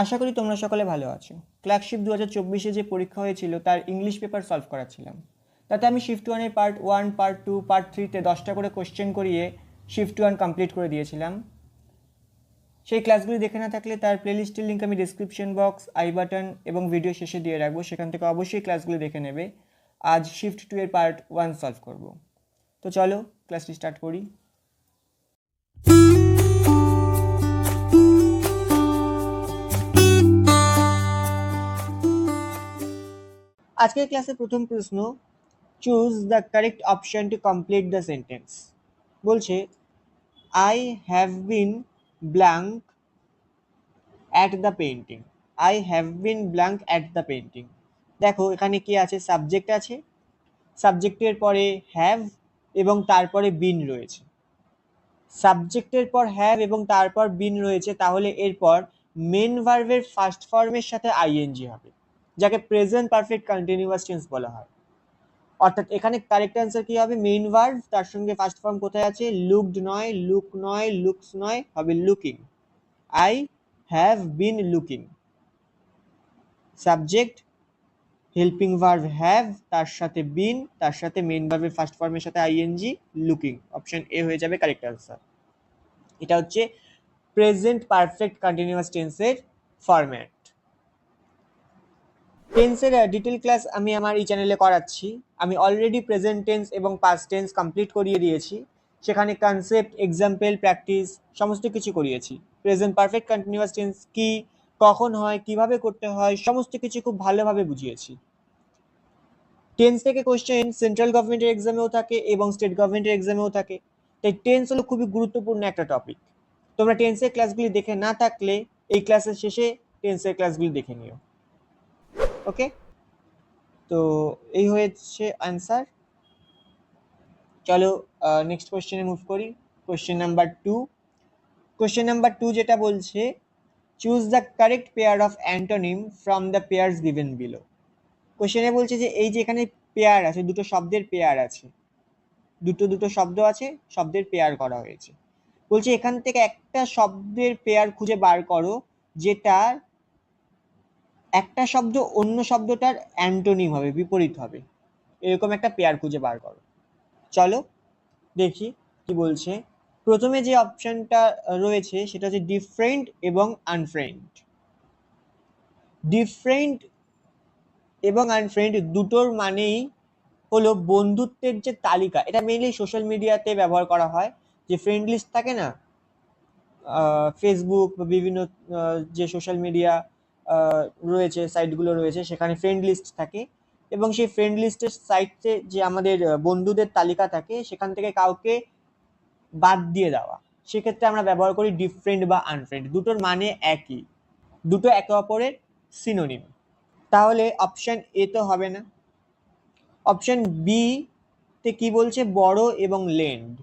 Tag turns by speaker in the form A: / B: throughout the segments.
A: আশা করি তোমরা সকলে ভালো আছো। ক্লার্কশিপ 2024-এ যে পরীক্ষা হয়েছিল তার ইংলিশ পেপার সলভ করাচ্ছিলাম। তাতে আমি শিফট 1-এর পার্ট 1, পার্ট 2, পার্ট 3-তে 10টা করে কোশ্চেন করিয়ে শিফট 1 কমপ্লিট করে দিয়েছিলাম। সেই ক্লাসগুলি দেখে না থাকলে তার প্লেলিস্টের লিঙ্ক আমি ডিসক্রিপশন বক্স, আই বাটন এবং ভিডিও শেষে দিয়ে রাখবো, সেখান থেকে অবশ্যই ক্লাসগুলি দেখে নেবে। আজ শিফট 2-এর পার্ট 1 সলভ করব। তো চলো ক্লাসটি স্টার্ট করি। আজকের ক্লাসে প্রথম প্রশ্ন, choose the correct option to complete the sentence. বলছে I have been blank at the painting. I have been blank at the painting. দেখো এখানে কি আছে, সাবজেক্ট আছে, সাবজেক্টের পরে হ্যাভ এবং তারপরে বিন রয়েছে। সাবজেক্টের পর হ্যাভ এবং তারপর বিন রয়েছে, তাহলে এরপর মেন ভার্বের ফার্স্ট ফর্মের সাথে আইএনজি হবে, যাকে প্রেজেন্ট পারফেক্ট কন্টিনিউয়াস টেন্স বলা হয়। অর্থাৎ এখানে কারেক্ট অ্যান্সার কি হবে, মেইন ভার্ব তার সঙ্গে ফার্স্ট ফর্ম কোথায় আছে, লুকড নয়, লুক নয়, লুকস নয়, হবে looking. I have been looking. Subject helping verb have, তার সাথে বিন, তার সাথে মেইন ভার্বের ফার্স্ট ফর্মের সাথে আইএনজি, লুকিং। অপশন এ হয়ে যাবে কারেক্ট অ্যান্সার। এটা হচ্ছে প্রেজেন্ট পারফেক্ট কন্টিনিউয়াস টেন্সের ফরম্যাট। টেন্সের ডিটেল ক্লাস আমি আমার এই চ্যানেলে করাচ্ছি। আমি অলরেডি প্রেজেন্ট টেন্স এবং পাস্ট টেন্স কমপ্লিট করিয়ে দিয়েছি। সেখানে কনসেপ্ট, এক্সাম্পল, প্র্যাকটিস সমস্ত কিছু করিয়েছি। প্রেজেন্ট পারফেক্ট কন্টিনিউয়াস টেন্স কি, কখন হয়, কিভাবে করতে হয়, সমস্ত কিছু খুব ভালোভাবে বুঝিয়েছি। টেন্স থেকে কোশ্চেন সেন্ট্রাল গভর্নমেন্টের এক্সামেও থাকে এবং স্টেট গভর্নমেন্টের এক্সামেও থাকে। তাই টেন্স হলো খুবই গুরুত্বপূর্ণ একটা টপিক। তোমরা টেন্সের ক্লাসগুলি দেখে না থাকলে এই ক্লাসের শেষে টেন্সের ক্লাসগুলি দেখে নিও। ওকে, তো এই হয়েছে অ্যান্সার। চলো নেক্সট কোশ্চেনে মুভ করি। Question number 2। কোশ্চেন নাম্বার 2 যেটা বলছে, choose the correct pair of antonym from the pairs given below. কোশ্চেনে বলছে যে এই যে এখানে পেয়ার আছে, দুটো শব্দের পেয়ার আছে, দুটো শব্দ আছে, শব্দের পেয়ার করা হয়েছে। বলছে এখান থেকে একটা শব্দের পেয়ার খুঁজে বার করো যেটা একটা শব্দ অন্য শব্দটার অ্যান্টোনিম হবে, বিপরীত হবে, এরকম একটা পেয়ার খুঁজে বার করো। চলো দেখি কি বলছে। প্রথমে যে অপশনটা রয়েছে সেটা হচ্ছে ডিফারেন্ট এবং আনফ্রেন্ড। ডিফারেন্ট এবং আনফ্রেন্ড দুটোর মানেই হলো বন্ধুত্বের যে তালিকা। এটা মেইনলি সোশ্যাল মিডিয়াতে ব্যবহার করা হয়। যে ফ্রেন্ড লিস্ট থাকে না, ফেসবুক বা বিভিন্ন যে সোশ্যাল মিডিয়া রয়েছে, সাইটগুলো রয়েছে, সেখানে ফ্রেন্ড লিস্ট থাকে এবং সেই ফ্রেন্ড লিস্টের সাইটে যে আমাদের বন্ধুদের তালিকা থাকে, সেখান থেকে কাউকে বাদ দিয়ে দেওয়া, সেক্ষেত্রে আমরা ব্যবহার করি ডিফারেন্ট বা আনফ্রেন্ড। দুটোর মানে একই, দুটো একে অপরের সিনোনিম। তাহলে অপশন এ তো হবে না। অপশন বি তে কি বলছে, বড় এবং লেন্ড।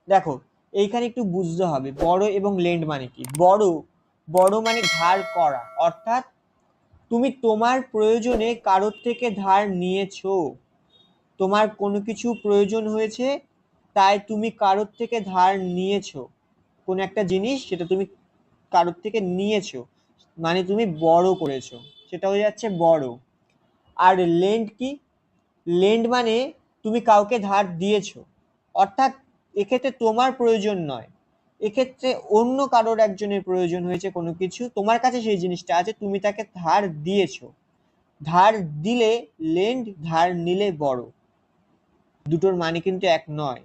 A: দেখো এইখানে একটু বুঝতে হবে বড় এবং লেন্ড মানে কি। বড় মানে ধার করা, অর্থাৎ তুমি তোমার প্রয়োজনে কারোর থেকে ধার নিয়েছো। তোমার কোনো কিছু প্রয়োজন হয়েছে, তাই তুমি কারোর থেকে ধার নিয়েছো কোনো একটা জিনিস, সেটা তুমি কারোর থেকে নিয়েছো, মানে তুমি বড় করেছো, সেটা হয়ে যাচ্ছে বড়। আর লেন্ড কি, লেন্ড মানে তুমি কাউকে ধার দিয়েছো, অর্থাৎ এক্ষেত্রে তোমার প্রয়োজন নয়, এক্ষেত্রে অন্য কারোর একজনের প্রয়োজন হয়েছে কোনো কিছু, তোমার কাছে সেই জিনিসটা আছে, তুমি তাকে ধার দিয়েছো। ধার দিলে লেন্ড, ধার নিলে বড়। দুটোর মানে কিন্তু এক নয়।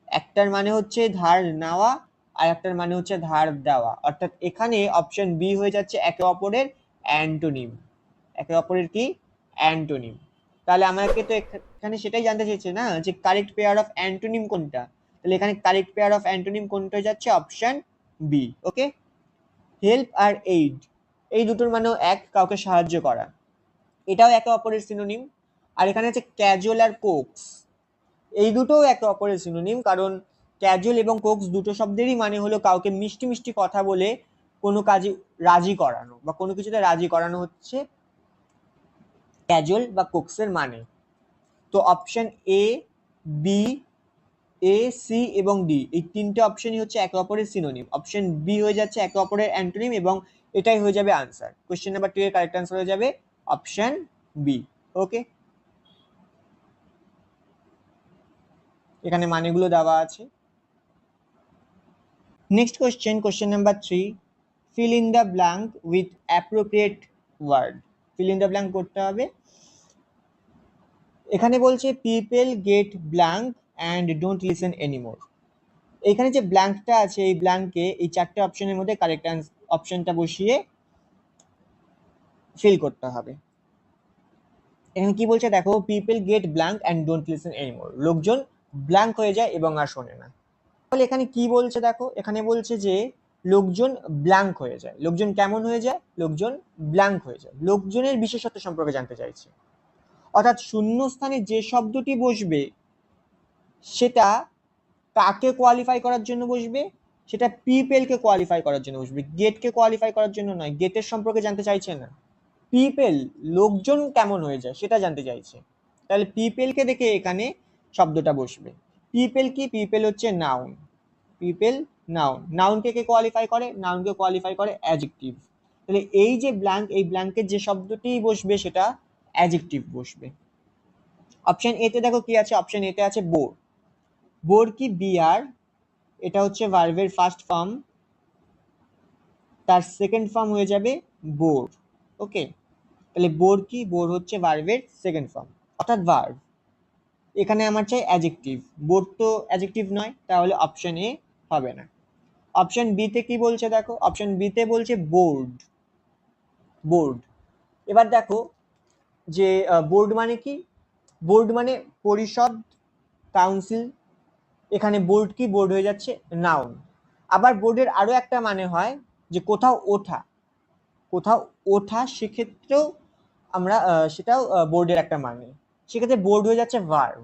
A: একটার মানে হচ্ছে ধার নেওয়া, আর একটার মানে হচ্ছে ধার দেওয়া। অর্থাৎ এখানে অপশন বি হয়ে যাচ্ছে একে অপরের অ্যান্টোনিম। একে অপরের কি, অ্যান্টোনিম। তাহলে আমাকে তো এখানে সেটাই জানতে চেয়েছে না, যে কারেক্ট পেয়ার অফ অ্যান্টোনিম কোনটা। তাহলে এখানে কারেক্ট পেয়ার অফ অ্যান্টোনিম কোনটা হয়ে যাচ্ছে, অপশন বি। ওকে, হেল্প আর এইড এই দুটোর মানেও এক, কাউকে সাহায্য করা, এটাও একে অপরের সিনোনিম। আর এখানে হচ্ছে ক্যাজুয়াল আর কোক্স, এই দুটোও একে অপরের সিনোনিম, কারণ ক্যাজুয়াল এবং কোক্স দুটো শব্দেরই মানে হলো কাউকে মিষ্টি মিষ্টি কথা বলে কোনো কাজে রাজি করানো, বা কোনো কিছুতে রাজি করানো হচ্ছে ক্যাজুয়াল বা কোক্সের মানে। তো option A, B, A, C এবং ডি এই তিনটে অপশনই হচ্ছে একে অপরের সিনোনিম। অপশন বি হয়ে যাচ্ছে একে অপরের অ্যান্টোনিম এবং এটাই হয়ে যাবে আনসার। কোশ্চেন নাম্বার 2 এর কারেক্ট আনসার হয়ে যাবে অপশন বি। ওকে, এখানে মানেগুলো দেওয়া আছে। Next question number 3, fill in the blank with appropriate word. fill in the blank করতে হবে। এখানে বলছে people gate blank and don't listen anymore. এখানে যে ব্ল্যাঙ্কটা আছে এই ব্ল্যাঙ্কে এই চারটে অপশনের মধ্যে কারেক্ট অপশনটা বসিয়ে ফিল করতে হবে। এখানে কি বলছে দেখো, people gate blank and don't listen anymore, লোকজন ব্ল্যাঙ্ক হয়ে যায় এবং আর শোনে না। তাহলে এখানে কি বলছে দেখো, এখানে বলছে যে লোকজন ব্ল্যাঙ্ক হয়ে যায়। লোকজন কেমন হয়ে যায়? লোকজন ব্ল্যাঙ্ক হয়ে যায়। লোকজনের বিশেষত্ব সম্পর্কে জানতে চাইছে, অর্থাৎ শূন্যস্থানে যে শব্দটি বসবে সেটা কাকে কোয়ালিফাই করার জন্য বসবে? সেটা পিপলকে কোয়ালিফাই করার জন্য বসবে, গেটকে কোয়ালিফাই করার জন্য নয়। গেটের সম্পর্কে জানতে চাইছে না, পিপল লোকজন কেমন হয়ে যায় সেটা জানতে চাইছে। তাহলে পিপলকে দেখে এখানে শব্দটা বসবে। পিপল কি? পিপল হচ্ছে নাউন। People noun. নাউনকে কে কোয়ালিফাই করে? নাউনকে কোয়ালিফাই করে অ্যাডজেক্টিভ। তাহলে এই যে ব্ল্যাঙ্ক, এই ব্ল্যাঙ্কের যে শব্দটি বসবে সেটা অ্যাডজেক্টিভ বসবে। অপশন এ তে দেখো কি আছে, অপশন এ তে আছে বোর। বোর কি? বিআর, এটা হচ্ছে ভার্বের ফার্স্ট ফর্ম, তার সেকেন্ড ফর্ম হয়ে যাবে বোর। ওকে, তাহলে বোর কি? বোর হচ্ছে ভার্বের সেকেন্ড ফর্ম অর্থাৎ ভার্ব। এখানে আমার চাই অ্যাডজেক্টিভ, বোর তো অ্যাডজেক্টিভ নয়, তাহলে অপশন এ হবে না। অপশন বি তে কি বলছে দেখো, অপশন বি তে বলছে বোর্ড। বোর্ড। এবার দেখো যে বোর্ড মানে কি? বোর্ড মানে পরিষদ, কাউন্সিল। এখানে বোর্ড কি? বোর্ড হয়ে যাচ্ছে নাউন। আবার বোর্ডের আরো একটা মানে হয় যে কোথাও ওঠা, কোথাও ওঠা, সেক্ষেত্রেও আমরা সেটাও বোর্ডের একটা মানে। সেক্ষেত্রে বোর্ড হয়ে যাচ্ছে ভার্ব।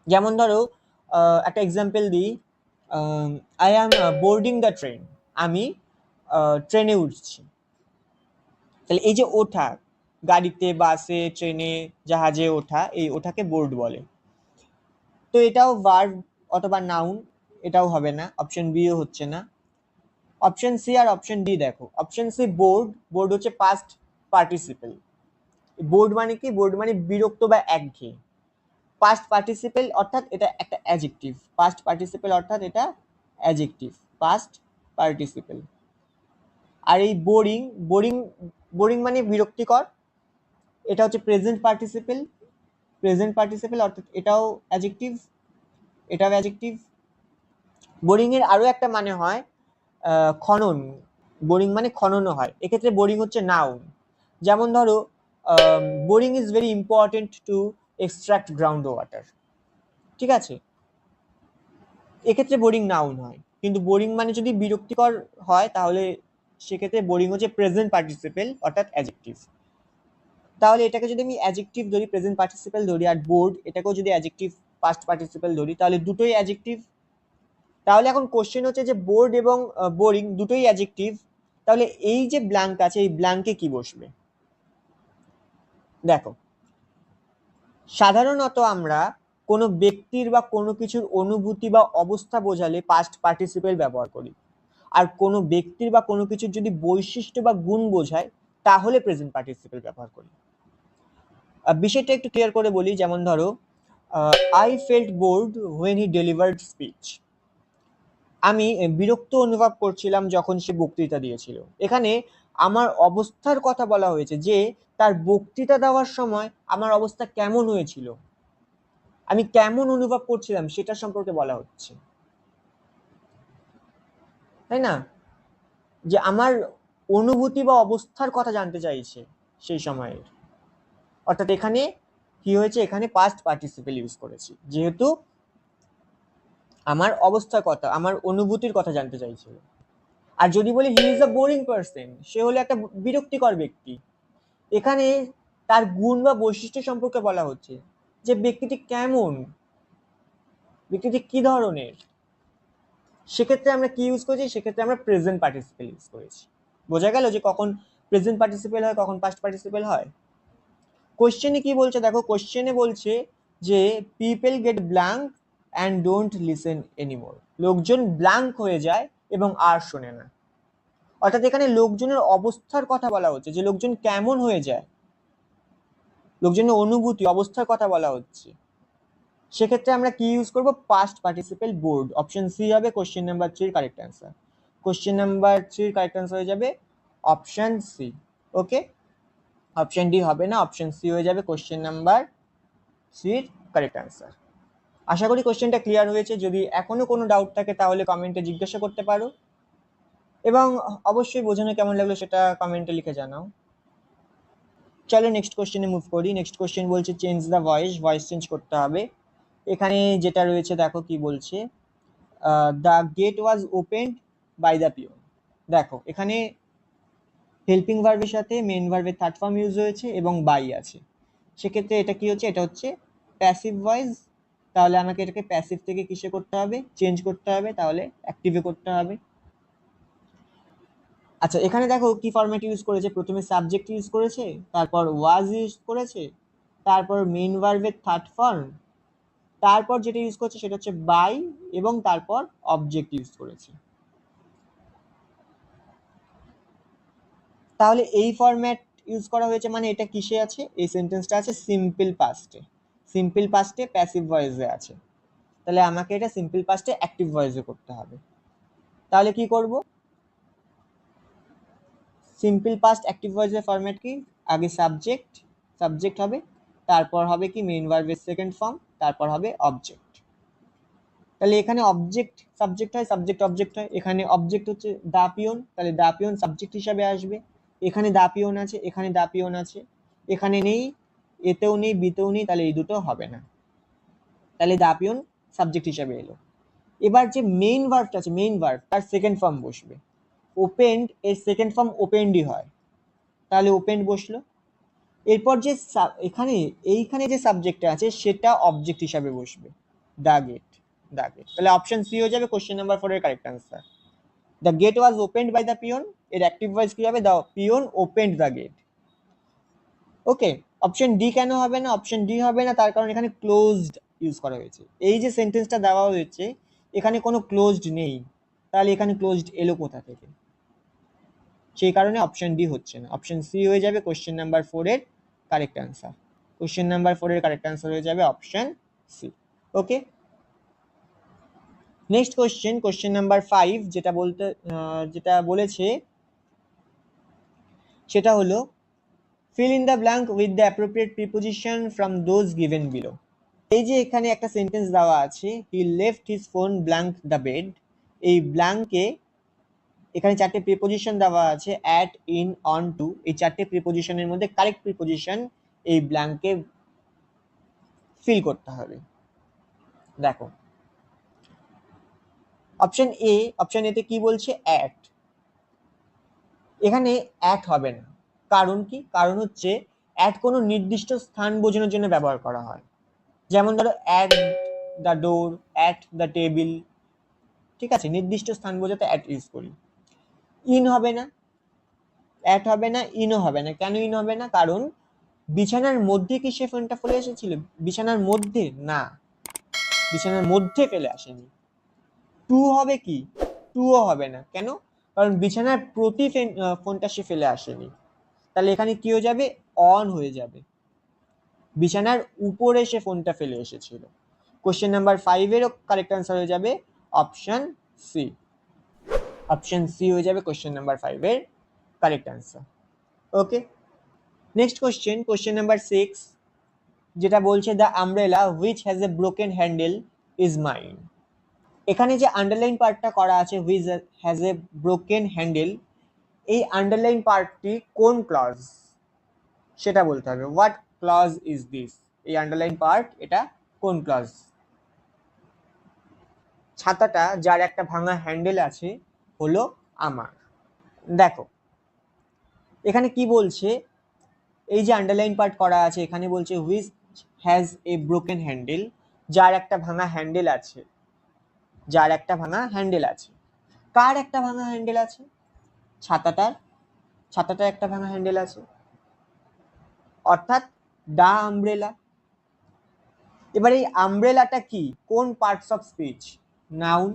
A: যেমন ধরো একটা এক্সাম্পল দিই, I am boarding the train, আমি ট্রেনে উঠছি। তাহলে এই যে ওঠা, গাড়িতে, বাসে, ট্রেনে, জাহাজে ওঠা, এই ওঠাকে বোর্ড বলে। তো এটাও ভার্ব অথবা নাউন, এটাও হবে না, অপশন বিও হচ্ছে না। অপশন সি আর অপশন ডি দেখো। অপশন সি বোর্ড, বোর্ড হচ্ছে পাস্ট পার্টিসিপল। বোর্ড মানে কি? বোর্ড মানে বিরক্ত বা একঘেয়ে। পাস্ট পার্টিসিপল অর্থাৎ এটা একটা অ্যাডজেক্টিভ। পাস্ট পার্টিসিপল অর্থাৎ এটা অ্যাডজেক্টিভ, পাস্ট পার্টিসিপল। আর এই বোরিং, বোরিং, বোরিং মানে বিরক্তিকর, এটা হচ্ছে প্রেজেন্ট পার্টিসিপল। প্রেজেন্ট পার্টিসিপল অর্থাৎ এটাও অ্যাডজেক্টিভ, এটাও অ্যাডজেক্টিভ। বোরিং এর আরো একটা মানে হয় খনন। বোরিং মানে খননও হয়, এক্ষেত্রে বোরিং হচ্ছে নাউন। যেমন ধরো boring is very important to extract ground water. ঠিক আছে, এক্ষেত্রে বোরিং নাউন হয়। কিন্তু বোরিং মানে যদি বিরক্তিকর হয় তাহলে সেক্ষেত্রে বোরিং হচ্ছে প্রেজেন্ট পার্টিসিপল অর্থাৎ অ্যাডজেক্টিভ। তাহলে এটাকে যদি আমি অ্যাডজেক্টিভ ধরি, প্রেজেন্ট পার্টিসিপল ধরি, আর বোর্ড এটাকেও যদি অ্যাডজেক্টিভ পাস্ট পার্টিসিপল ধরি, তাহলে দুটোই অ্যাডজেক্টিভ। তাহলে এখন কোশ্চেন হচ্ছে যে বোর্ড এবং বোরিং দুটোই অ্যাডজেক্টিভ, তাহলে এই যে ব্ল্যাঙ্ক আছে এই ব্ল্যাঙ্কে কি বসবে? দেখো, সাধারণত আমরা কোনো ব্যক্তির বা কোনো কিছুর অনুভূতি বা অবস্থা বোঝালে পাস্ট পার্টিসিপল ব্যবহার করি, আর কোনো ব্যক্তির বা কোনো কিছুর যদি বৈশিষ্ট্য বা গুণ বোঝায় তাহলে প্রেজেন্ট পার্টিসিপল ব্যবহার করি। বিষয়টা একটু ক্লিয়ার করে বলি। যেমন ধরো I felt board when he delivered speech, আমি বিরক্ত অনুভব করছিলাম যখন সে বক্তৃতা দিয়েছিল। এখানে আমার অবস্থার কথা বলা হয়েছে, যে তার বক্তৃতা দেওয়ার সময় আমার অবস্থা কেমন হয়েছিল, আমি কেমন অনুভব করছিলাম সেটা সম্পর্কে বলা হচ্ছে, তাই না? যে আমার অনুভূতি বা অবস্থার কথা জানতে চাইছে সেই সময়ের। অর্থাৎ এখানে কি হয়েছে, এখানে পাস্ট পার্টিসিপল ইউজ করেছি, যেহেতু আমার অবস্থার কথা, আমার অনুভূতির কথা জানতে চাইছিল। আর যদি বলি he is a boring person, সে হলো একটা বিরক্তিকর ব্যক্তি, এখানে তার গুণ বা বৈশিষ্ট্য সম্পর্কে বলা হচ্ছে, যে ব্যক্তিটি কেমন, ব্যক্তিটি কি ধরনের। সেক্ষেত্রে আমরা কি ইউজ করেছি? সেক্ষেত্রে আমরা প্রেজেন্ট পার্টিসিপল ইউজ করেছি। বোঝা গেল যে কখন প্রেজেন্ট পার্টিসিপল হয়, কখন পাস্ট পার্টিসিপল হয়। কোশ্চেনে কি বলছে দেখো, কোশ্চেনে বলছে যে people gate blank and don't listen anymore, লোকজন ব্ল্যাঙ্ক হয়ে যায় এবং আর শোনে না। অর্থাৎ এখানে লোকজনের অবস্থার কথা বলা হচ্ছে, যে লোকজন কেমন হয়ে যায়, লোকজনের অনুভূতি অবস্থার কথা বলা হচ্ছে। সেক্ষেত্রে আমরা কি ইউজ করব? Past participle bored. Option C হবে question number 3 correct answer. Question number 3 correct answer হয়ে যাবে option C. Okay, option D হবে না, অপশন সি হয়ে যাবে কোশ্চেন নাম্বার 3 কারেক্ট অ্যান্সার। আশা করি কোশ্চেনটা ক্লিয়ার হয়েছে। যদি এখনো কোনো ডাউট থাকে তাহলে কমেন্টে জিজ্ঞাসা করতে পারো, এবং অবশ্যই বোঝানো কেমন লাগলো সেটা কমেন্টে লিখে জানাও। চলো নেক্সট কোশ্চেনে মুভ করি। নেক্সট কোশ্চেন বলছে change the voice, voice change করতে হবে। এখানে যেটা রয়েছে দেখো কি বলছে, the gate was opened by the peon. দেখো এখানে হেল্পিং ভার্বের সাথে মেইন ভার্বের থার্ড ফর্ম ইউজ হয়েছে এবং বাই আছে। সেক্ষেত্রে এটা কি হচ্ছে? এটা হচ্ছে প্যাসিভ ভয়েস। তাহলে আমাকে এটাকে প্যাসিভ থেকে কিসে করতে হবে? চেঞ্জ করতে হবে, তাহলে অ্যাক্টিভে করতে হবে। আচ্ছা, এখানে দেখো কি ফরম্যাট ইউজ করেছে। প্রথমে সাবজেক্ট ইউজ করেছে, তারপর ওয়াজ ইউজ করেছে, তারপর মেইন ভার্বের থার্ড ফর্ম, তারপর যেটা ইউজ করছে সেটা হচ্ছে বাই, এবং তারপর অবজেক্ট ইউজ করেছে। তাহলে এই ফরম্যাট ইউজ করা হয়েছে মানে এটা কিসে আছে? এই সেন্টেন্সটা আছে সিম্পল পাস্টে। সিম্পল পাস্টে প্যাসিভ ভয়েসে আছে, তাহলে আমাকে এটা সিম্পল পাস্টে অ্যাক্টিভ ভয়েসে করতে হবে। তাহলে কি করব? সিম্পল পাস্ট অ্যাক্টিভ ভয়েসের ফরম্যাট কি? আগে সাবজেক্ট, সাবজেক্ট হবে, তারপর হবে কি মেইন ভার্বের সেকেন্ড ফর্ম, তারপর হবে অবজেক্ট। তাহলে এখানে অবজেক্ট সাবজেক্ট হয়, সাবজেক্ট অবজেক্ট হয়। এখানে অবজেক্ট হচ্ছে দা পিওন, তাহলে দা পিওন সাবজেক্ট হিসাবে আসবে। এখানে দা পিওন আছে, এখানে দা পিওন আছে, এখানে নেই, এতেও নেই, বিতেও নেই, তাহলে এই দুটো হবে না, তাহলে দা পিওন সাবজেক্ট হিসাবে এলো। এবার যে মেইন ভার্বটা আছে, মেইন ভার্ব তার সেকেন্ড ফর্ম বসবে। ওপেন্ড এর সেকেন্ড ফর্ম ওপেন্ডই হয়, তাহলে ওপেন্ড বসলো। এরপর যে এখানে এইখানে যে সাবজেক্টটা আছে সেটা অবজেক্ট হিসাবে বসবে, দা গেট, দা গেট। তাহলে অপশন সি হয়ে যাবে কোশ্চেন নাম্বার 4 এর correct answer. The gate was opened by the peon, এর অ্যাক্টিভ ভয়েস কি হবে? The peon opened the gate. Okay, option D কেন হবে না? অপশন ডি হবে না তার কারণ এখানে ক্লোজড ইউজ করা হয়েছে। এই যে সেন্টেন্সটা দেওয়া হয়েছে এখানে কোনো ক্লোজড নেই, তাহলে এখানে ক্লোজড এলো কোথা থেকে? সেই কারণে অপশন ডি হচ্ছে না, অপশন সি হয়ে যাবে কোশ্চেন নাম্বার 4 এর কারেক্ট আনসার। কোশ্চেন নাম্বার 4 এর কারেক্ট আনসার হয়ে যাবে অপশন সি। ওকে, নেক্সট কোশ্চেন, কোশ্চেন নাম্বার 5, যেটা বলেছে সেটা হলো fill in the blank with the appropriate preposition from those given below. এই যে এখানে একটা সেন্টেন্স দেওয়া আছে, he left his phone blank the bed, এই ব্ল্যাঙ্কে এখানে চারটে প্রিপোজিশন দেওয়া আছে, at, in, on, to। এই চারটে প্রিপোজিশনের মধ্যে কারেক্ট প্রিপোজিশন এই ব্ল্যাঙ্কে ফিল করতে হবে। দেখো অপশন এ, অপশন এতে কি বলছে? অ্যাট। এখানে অ্যাট হবে না, কারণ কি? কারণ হচ্ছে অ্যাট কোনো নির্দিষ্ট স্থান বোঝানোর জন্য ব্যবহার করা হয়। যেমন ধরো at the door, at the table, ঠিক আছে, নির্দিষ্ট স্থান বোঝাতে অ্যাট ইউজ করি। ইন হবে না, অ্যাট হবে না, ইনও হবে না। কেন ইন হবে না? কারণ বিছানার মধ্যে কি সে ফোনটা ফেলে এসেছিল? বিছানার মধ্যে না, বিছানার মধ্যে ফেলে আসেনি। টু হবে কি? টুও হবে না। কেন? কারণ বিছানার প্রতি ফোনটা সে ফেলে আসেনি। তাহলে এখানে কি হয়ে যাবে? অন হয়ে যাবে, বিছানার উপরে সে ফোনটা ফেলে এসেছিল। কোশ্চেন নাম্বার 5 এরও কারেক্ট আনসার হয়ে যাবে অপশন সি। অপশন সি হয়ে যাবে কোশ্চেন নাম্বার 5 এর correct answer. Okay, next question, question number 6, যেটা বলছে the umbrella which has a broken handle is mine. এখানে যে আন্ডারলাইন পার্টটা করা আছে which has a broken handle, এই আন্ডারলাইন পার্টটি কোন ক্লজ সেটা বলতে হবে। What clause is this? এই আন্ডারলাইন পার্ট এটা কোন ক্লজ? ছাতাটা যার একটা ভাঙা হ্যান্ডেল আছে হলো আমার। দেখো এখানে কি বলছে, এই যে আন্ডারলাইন পার্ট করা আছে এখানে বলছে which has a broken handle, যার একটা ভাঙা হ্যান্ডেল আছে, যার একটা ভাঙা হ্যান্ডেল আছে। কার একটা ভাঙা হ্যান্ডেল আছে? ছাতাটার, ছাতাটার একটা ভাঙা হ্যান্ডেল আছে, অর্থাৎ দা আমব্রেলা। এবার এই আমব্রেলাটা কি? কোন পার্টস অফ স্পিচ? নাউন।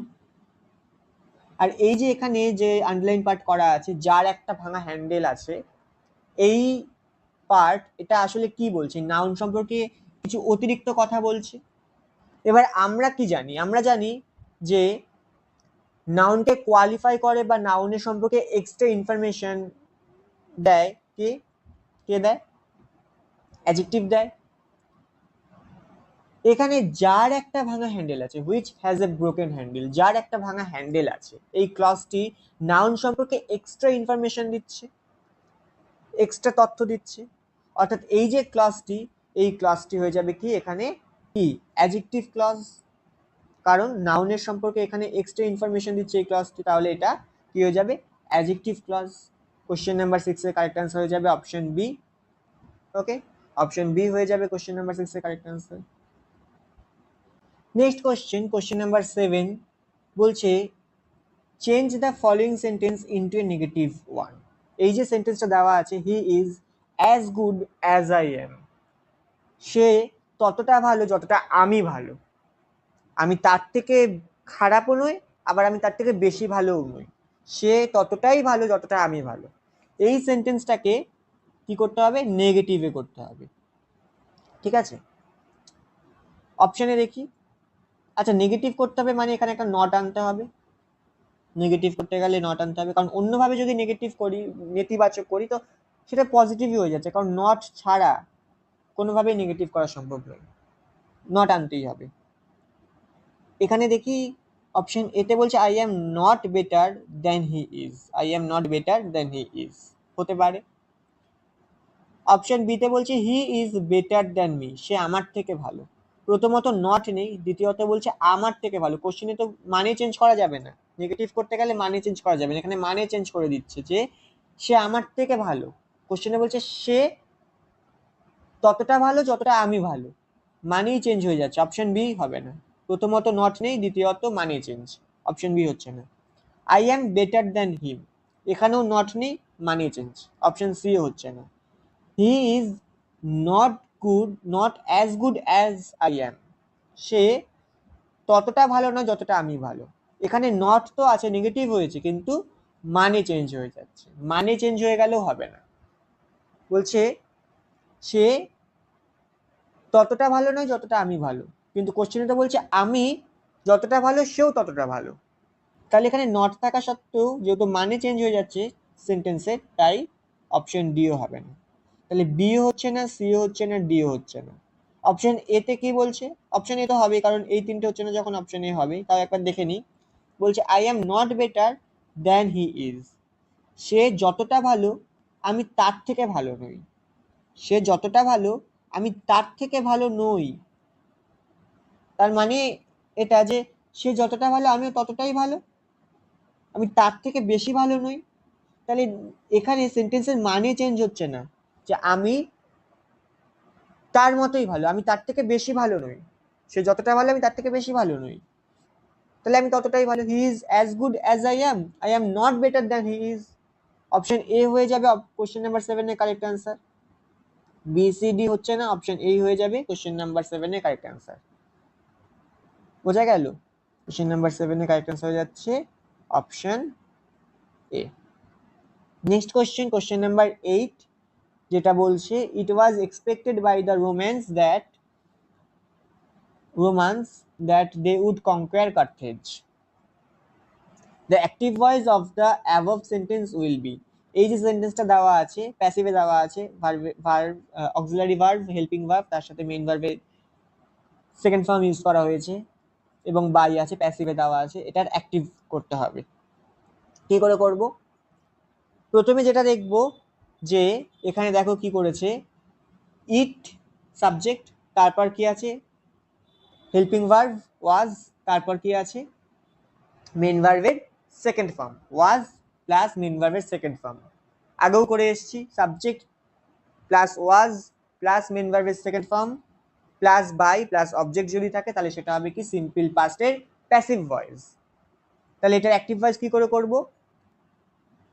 A: আর এই যে এখানে যে আন্ডারলাইন পার্ট করা আছে, যার একটা ভাঙা হ্যান্ডেল আছে, এই পার্ট এটা আসলে কি বলছে? নাউন সম্পর্কে কিছু অতিরিক্ত কথা বলছে। এবার আমরা কি জানি? আমরা জানি যে নাউনকে কোয়ালিফাই করে বা নাউনের সম্পর্কে এক্সট্রা ইনফরমেশন দেয় কে? কে দেয়? অ্যাডজেক্টিভ দেয়। এখানে যার একটা ভাঙা হ্যান্ডেল আছে, which has a broken handle, যার একটা ভাঙা হ্যান্ডেল আছে, এই ক্লজটি নাউন সম্পর্কে এক্সট্রা ইনফরমেশন দিচ্ছে, এক্সট্রা তথ্য দিচ্ছে। অর্থাৎ এই যে ক্লজটি, এই ক্লজটি হয়ে যাবে কি এখানে? কি? Adjective clause. কারণ নাউনের সম্পর্কে এখানে এক্সট্রা ইনফরমেশন দিচ্ছে এই ক্লজটি, তাহলে এটা কি হয়ে যাবে? Adjective clause. কোশ্চেন নাম্বার 6 এর কারেক্ট আনসার হয়ে যাবে option B. Okay, option B হয়ে যাবে কোশ্চেন নাম্বার 6 এর correct answer. Next question, question number 7 বলছে change the following sentence into a negative one. এই যে সেন্টেন্সটা দেওয়া আছে, he is as good as I am, সে ততটা ভালো যতটা আমি ভালো। আমি তার থেকে খারাপও নই, আবার আমি তার থেকে বেশি ভালোও নই। সে ততটাই ভালো যতটা আমি ভালো। এই সেন্টেন্সটাকে কি করতে হবে? নেগেটিভে করতে হবে। ঠিক আছে, অপশনে দেখি। আচ্ছা, নেগেটিভ করতে হবে মানে এখানে একটা নট আনতে হবে। নেগেটিভ করতে গেলে নট আনতে হবে, কারণ অন্যভাবে যদি নেগেটিভ করি, নেতিবাচক করি, তো সেটা পজিটিভই হয়ে যাচ্ছে, কারণ নট ছাড়া কোনোভাবেই নেগেটিভ করা সম্ভব নয়। নট আনতেই হবে। এখানে দেখি অপশন এতে বলছে I am not better than he is. I am not better than he is হতে পারে। অপশন বিতে বলছে he is better than me, সে আমার থেকে ভালো। প্রথমত নট নেই, দ্বিতীয়ত বলছে আমার থেকে ভালো। কোশ্চেনে তো মানে চেঞ্জ করা যাবে না, নেগেটিভ করতে গেলে মানে চেঞ্জ করা যাবে না। এখানে মানে চেঞ্জ করে দিচ্ছে যে সে আমার থেকে ভালো। কোশ্চেনে বলছে সে ততটা ভালো যতটা আমি ভালো, মানেই চেঞ্জ হয়ে যাচ্ছে। অপশন বি হবে না। প্রথমত নট নেই, দ্বিতীয়ত মানে চেঞ্জ, অপশন বি হচ্ছে না। I am better than him, এখানেও নট নেই, মানে চেঞ্জ, অপশন সি হচ্ছে না। He is not good, not as good as I am, সে ততটা ভালো না যতটা আমি ভালো। এখানে নট তো আছে, নেগেটিভ হয়েছে, কিন্তু মানে চেঞ্জ হয়ে যাচ্ছে। মানে চেঞ্জ হয়ে গেলেও হবে না। বলছে সে ততটা ভালো নয় যতটা আমি ভালো, কিন্তু কোশ্চেনে তো বলছে আমি যতটা ভালো সেও ততটা ভালো। তাহলে এখানে নট থাকা সত্ত্বেও যেহেতু মানে চেঞ্জ হয়ে যাচ্ছে সেন্টেন্সের, তাই অপশন ডিও হবে না। তাহলে বিও হচ্ছে না, সিও হচ্ছে না, ডিও হচ্ছে না। অপশন এতে কি বলছে? অপশন এ তো হবে, কারণ এই তিনটে হচ্ছে না যখন অপশন এ হবে। তাও একবার দেখে নিই। বলছে I am not better than he is, সে যতটা ভালো আমি তার থেকে ভালো নই। সে যতটা ভালো আমি তার থেকে ভালো নই। তার মানে এটা যে সে যতটা ভালো আমিও ততটাই ভালো, আমি তার থেকে বেশি ভালো নই। তাহলে এখানে সেন্টেন্সের মানে চেঞ্জ হচ্ছে না, যে আমি তার মতোই ভালো, আমি তার থেকে বেশি ভালো নই। সে যতটা ভালো আমি তার থেকে বেশি ভালো নই, তাহলে আমি ততটাই ভালো। He is as good as I am not better than he is. Option A হয়ে যাবে কোশ্চেন নাম্বার 7 এর correct answer. B C D হচ্ছে না, অপশন এ হয়ে যাবে কোশ্চেন নাম্বার 7 এর কারেক্ট আনসার। বোঝা গেল? কোশ্চেন নাম্বার 7 এর কারেক্ট আনসার হয়ে যাচ্ছে option A. Next question, question number 8, যেটা বলছে it was expected by the Romans that they would conquer Carthage. The active voice of the above sentence will be. এই যে সেন্টেন্সটা দেওয়া আছে, প্যাসিভে দেওয়া আছে, verb, auxiliary verb, helping verb, তার সাথে মেইন ভার্বের সেকেন্ড ফর্ম ইউজ করা হয়েছে, এবং বাই আছে, প্যাসিভে দেওয়া আছে। এটার অ্যাক্টিভ করতে হবে। কি করে করব? প্রথমে যেটা দেখব যে এখানে দেখো কি করেছে, ইট সাবজেক্ট, তারপর কি আছে হেল্পিং ভার্ব ওয়াজ, তারপর কি আছে মেইন ভার্বের second form, was plus main ভার্বের সেকেন্ড ফর্ম। আগেও করে এসেছি, subject plus was plus main ভার্বের second form plus by plus object যদি থাকে তাহলে সেটা হবে কি সিম্পল পাস্টের প্যাসিভ ভয়েস। তাহলে এটার অ্যাক্টিভ ভয়েস কি করে করব?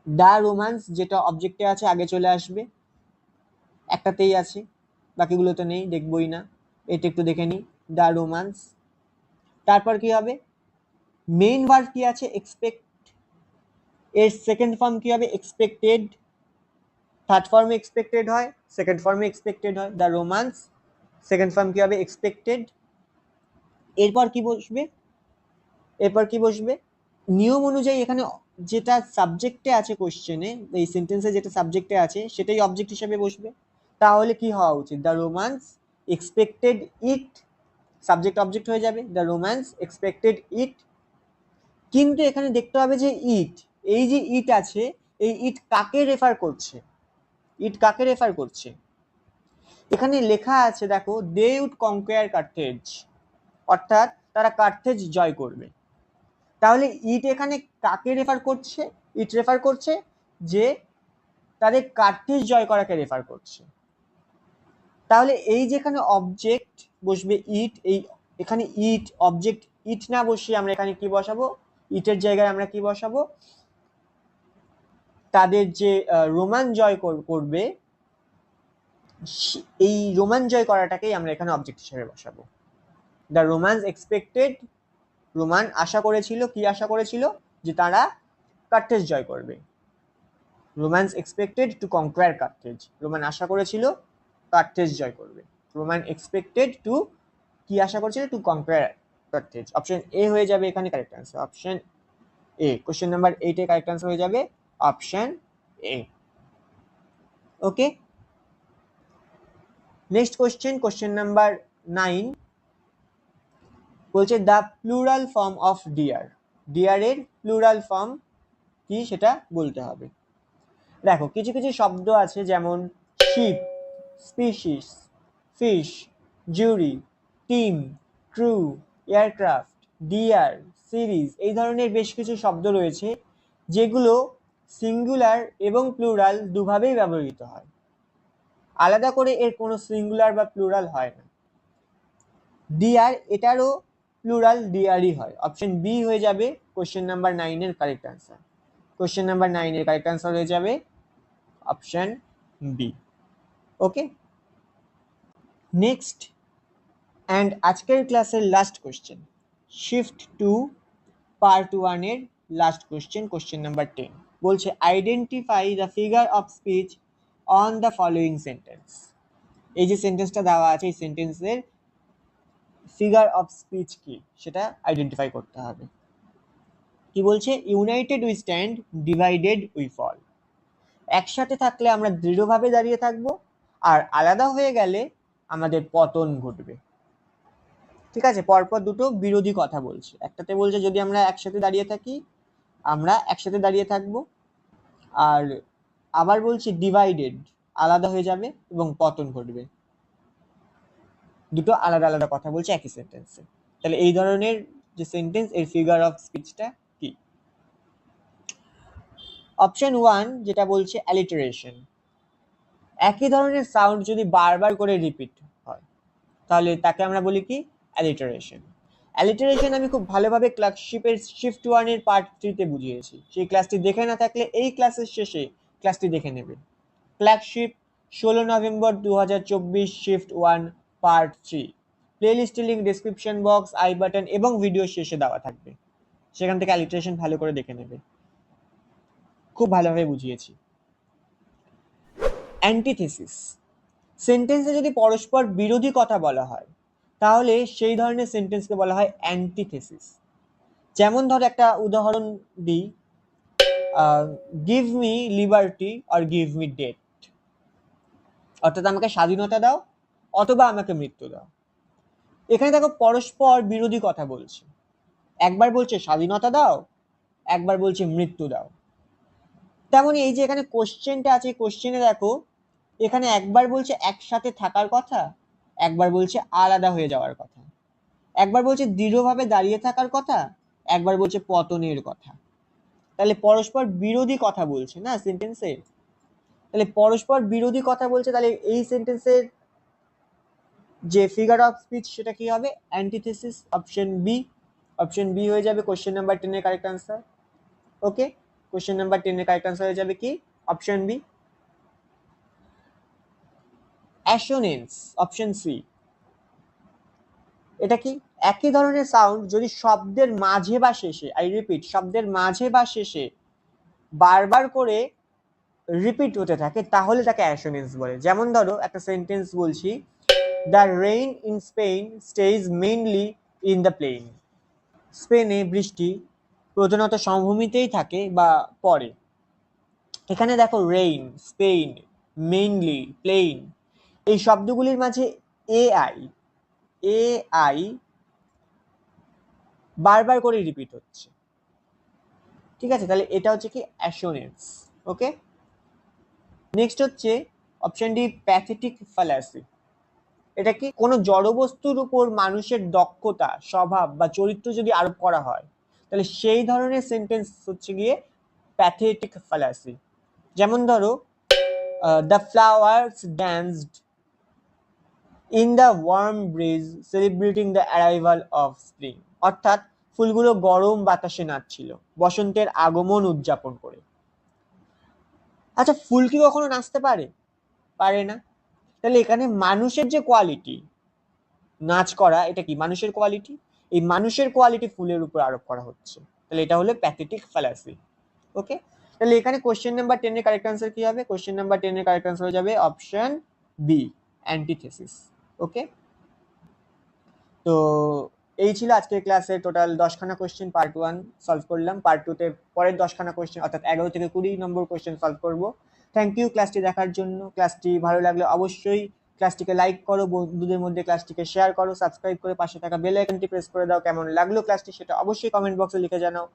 A: দ্য রোমান্স যেটা অবজেক্টে আছে আগে চলে আসবে, একটাতেই আছে, বাকিগুলোতে নেই, দেখবই না। এটা একটু দেখে নিই, দ্য রোমান্স। তারপর কি হবে? মেইন ভার্ব কি আছে? এক্সপেক্ট, এর সেকেন্ড ফর্ম কি হবে? এক্সপেক্টেড। থার্ড ফর্মে এক্সপেক্টেড হয়, সেকেন্ড ফর্মে এক্সপেক্টেড হয়। দ্য রোমান্স, সেকেন্ড ফর্ম কি হবে? এক্সপেক্টেড। এরপর কি বসবে? এরপর কি বসবে? নিয়ম অনুযায়ী এখানে যেটা সাবজেক্টে আছে কোশ্চেনে, এই সেন্টেন্সে যেটা সাবজেক্টে আছে সেটাই অবজেক্ট হিসেবে বসবে। তাহলে কি হওয়া উচিত? The Romans expected it, subject object হয়ে যাবে। দ্য রোমান্স এক্সপেক্টেড ইট। কিন্তু এখানে দেখতে হবে যে ইট, এই যে ইট আছে, এই ইট কাকে রেফার করছে? ইট কাকে রেফার করছে? এখানে লেখা আছে দেখো, দে উড কনকোয়ার কার্থেজ, অর্থাৎ তারা কার্থেজ জয় করবে। তাহলে ইট এখানে কাকে রেফার করছে? ইট রেফার করছে যে তাদের কার্থেজ জয় করাকে রেফার করছে। তাহলে এই যেখানে অবজেক্ট বসবে ইট, এই এখানে ইট অবজেক্ট ইট না বসিয়ে আমরা এখানে কি বসাবো? ইটের জায়গায় আমরা কি বসাবো? তাদের যে রোমান জয় করবে, এই রোমান জয় করাটাকেই আমরা এখানে অবজেক্ট হিসেবে বসাবো। দ্য রোমান্স এক্সপেক্টেড, রোমান আশা করেছিল, কি আশা করেছিল? যে তারা কার্থেজ জয় করবে। Romans expected to conquer Carthage, Roman আশা করেছিল কার্থেজ জয় করবে। রোমান এক্সপেক্টেড টু, কি আশা করেছিল? To conquer Carthage. Option A হয়ে যাবে এখানে correct answer, option A. Question number 8 এর কারেক্ট আনসার হয়ে যাবে option A. Okay, next question, question number 9 বলছে the plural form of deer. Deer এর প্লুরাল ফর্ম কি সেটা বলতে হবে। দেখো কিছু কিছু শব্দ আছে যেমন ship, species, fish, jury, team, crew, aircraft, deer, series, এই ধরনের বেশ কিছু শব্দ রয়েছে যেগুলো সিঙ্গুলার এবং প্লুরাল দুভাবেই ব্যবহৃত হয়, আলাদা করে এর কোনো সিঙ্গুলার বা প্লুরাল হয় না। ডিয়ার, এটারও প্লুরাল ডিয়ারই হয়। অপশন বি হয়ে যাবে কোশ্চেন নাম্বার 9 এর কারেক্ট আনসার। কোশ্চেন নাম্বার 9 এর কারেক্ট আনসার হয়ে যাবে option B. Okay, next and আজকের ক্লাসের last question, shift to part 1 এর লাস্ট কোশ্চেন, কোশ্চেন নাম্বার 10 বলছে identify the figure of speech on the following sentence. এই যে সেন্টেন্সটা দেওয়া আছে, এই সেন্টেন্সের ফিগার অফ স্পিচ কি সেটা আইডেন্টিফাই করতে হবে। কি বলছে? United we stand, divided we fall. একসাথে থাকলে আমরা দৃঢ়ভাবে দাঁড়িয়ে থাকবো, আর আলাদা হয়ে গেলে আমাদের পতন ঘটবে। ঠিক আছে, পরপর দুটো বিরোধী কথা বলছে। একটাতে বলছে যদি আমরা একসাথে দাঁড়িয়ে থাকি আমরা একসাথে দাঁড়িয়ে থাকবো, আর আবার বলছে ডিভাইডেড, আলাদা হয়ে যাবে এবং পতন ঘটবে। দুটো আলাদা আলাদা কথা বলছে একই সেন্টেন্সে। তাহলে এই ধরনের যে সেন্টেন্স, এর ফিগার অফ স্পিচটা কি? অপশন 1 যেটা বলছে অ্যালিটারেশন। একই ধরনের সাউন্ড যদি বারবার করে রিপিট হয় তাহলে তাকে আমরা বলি কি? অ্যালিটারেশন। অ্যালিটারেশন আমি খুব ভালোভাবে ক্লার্কশিপের শিফট 1 এর পার্ট 3 তে বুঝিয়েছি। সেই ক্লাসটি দেখে না থাকলে এই ক্লাসের শেষে ক্লাসটি দেখে নেবে। Clerkship 16 November 2024 shift 1 part 3। প্লেলিস্টের link description box, I button এবং ভিডিও শেষে দেওয়া থাকবে, সেখান থেকে অ্যালিটারেশন ভালো করে দেখে নেবে। খুব ভালোভাবে বুঝিয়েছি। অ্যান্টিথেসিস, সেন্টেন্সে যদি পরস্পর বিরোধী কথা বলা হয় তাহলে সেই ধরনের সেন্টেন্সকে বলা হয় অ্যান্টিথেসিস। যেমন ধর একটা উদাহরণ দিই, give me liberty or give me death, অর্থাৎ আমাকে স্বাধীনতা দাও অথবা আমাকে মৃত্যু দাও। এখানে দেখো পরস্পর বিরোধী কথা বলছে, একবার বলছে স্বাধীনতা দাও, একবার বলছে মৃত্যু দাও। তেমনই এই যে এখানে কোশ্চেনটা আছে, কোশ্চেনে দেখো এখানে একবার বলছে একসাথে থাকার কথা, একবার বলছে আলাদা হয়ে যাওয়ার কথা, একবার বলছে দৃঢ়ভাবে দাঁড়িয়ে থাকার কথা, একবার বলছে পতনের কথা। তাহলে পরস্পর বিরোধী কথা বলছে না সেন্টেন্সে। তাহলে পরস্পর বিরোধী কথা বলছে, তাহলে এই সেন্টেন্সের যে ফিগার অফ স্পিচ সেটা কি হবে? Antithesis. Option B, option B হয়ে যাবে কোশ্চেন নাম্বার 10 এর correct answer. Okay, question number 10 এর কারেক্ট আনসার হয়ে যাবে কি? Option B. Assonance, option C. এটা কি? একই ধরনের সাউন্ড যদি শব্দের মাঝে বা শেষে, আই রিপিট, শব্দের মাঝে বা শেষে বারবার করে রিপিট হতে থাকে তাহলে তাকে অ্যাসোনেন্স বলে। যেমন ধরো একটা সেন্টেন্স বলছি, the rain in Spain stays mainly in the plain. স্পেনে বৃষ্টি প্রধানত সমভূমিতেই থাকে বা পড়ে। এখানে দেখো রেইন, স্পেন, মেইনলি, প্লেন, এই শব্দগুলির মাঝে এআই এআই বারবার করে রিপিট হচ্ছে। ঠিক আছে, তাহলে এটা হচ্ছে কি অ্যাসোনেন্স। ওকে, নেক্সট হচ্ছে অপশন ডি প্যাথেটিক ফ্যালাসি। এটা কি কোনো জড়বস্তুর উপর মানুষের দক্ষতা, স্বভাব বা চরিত্র যদি আরোপ করা হয় তাহলে সেই ধরনের সেন্টেন্স হচ্ছে গিয়ে প্যাথেটিক ফ্যালাসি। যেমন ধরো the flowers danced in the warm breeze celebrating the arrival of spring. অর্থাৎ ফুলগুলো গরম বাতাসে নাচছিল বসন্তের আগমন উদযাপন করে। আচ্ছা, ফুল কি কখনো নাচতে পারে? পারে না। তাহলে এখানে মানুষের যে কোয়ালিটি নাচ করা, এটা কি মানুষের কোয়ালিটি? এই মানুষের কোয়ালিটি ফুলের উপর আরোপ করা হচ্ছে, তাহলে এটা হলো প্যাথেটিক ফ্যালাসি। ওকে, তাহলে এখানে কোশ্চেন নাম্বার 10 এর কারেক্ট আনসার কি হবে? কোশ্চেন নাম্বার 10 এর কারেক্ট আনসার হয়ে যাবে অপশন বি, অ্যান্টিথেসিস। ওকে, তো এই ছিল আজকের ক্লাসে টোটাল 10খানা কোশ্চেন পার্ট 1 সলভ করলাম। পার্ট 2 তে পরের 10খানা কোশ্চেন অর্থাৎ 11 থেকে 20 নম্বর কোশ্চেন সলভ করব। থ্যাংক ইউ ক্লাসটি দেখার জন্য। ক্লাসটি ভালো লাগলে অবশ্যই ক্লাসটিকে লাইক করো, বন্ধুদের মধ্যে ক্লাসটিকে শেয়ার করো, সাবস্ক্রাইব করে পাশে থাকা বেল আইকনটি প্রেস করে দাও। কেমন লাগলো ক্লাসটি সেটা অবশ্যই কমেন্ট বক্সে লিখে জানাও।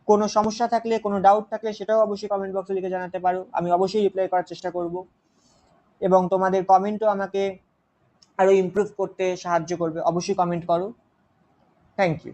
A: কোনো সমস্যা থাকলে, কোনো ডাউট থাকলে সেটাও অবশ্যই কমেন্ট বক্সে লিখে জানাতে পারো, আমি অবশ্যই রিপ্লাই করার চেষ্টা করব। এবং তোমাদের কমেন্টও আমাকে আরো ইমপ্রুভ করতে সাহায্য করবে, অবশ্যই কমেন্ট করো। Thank you.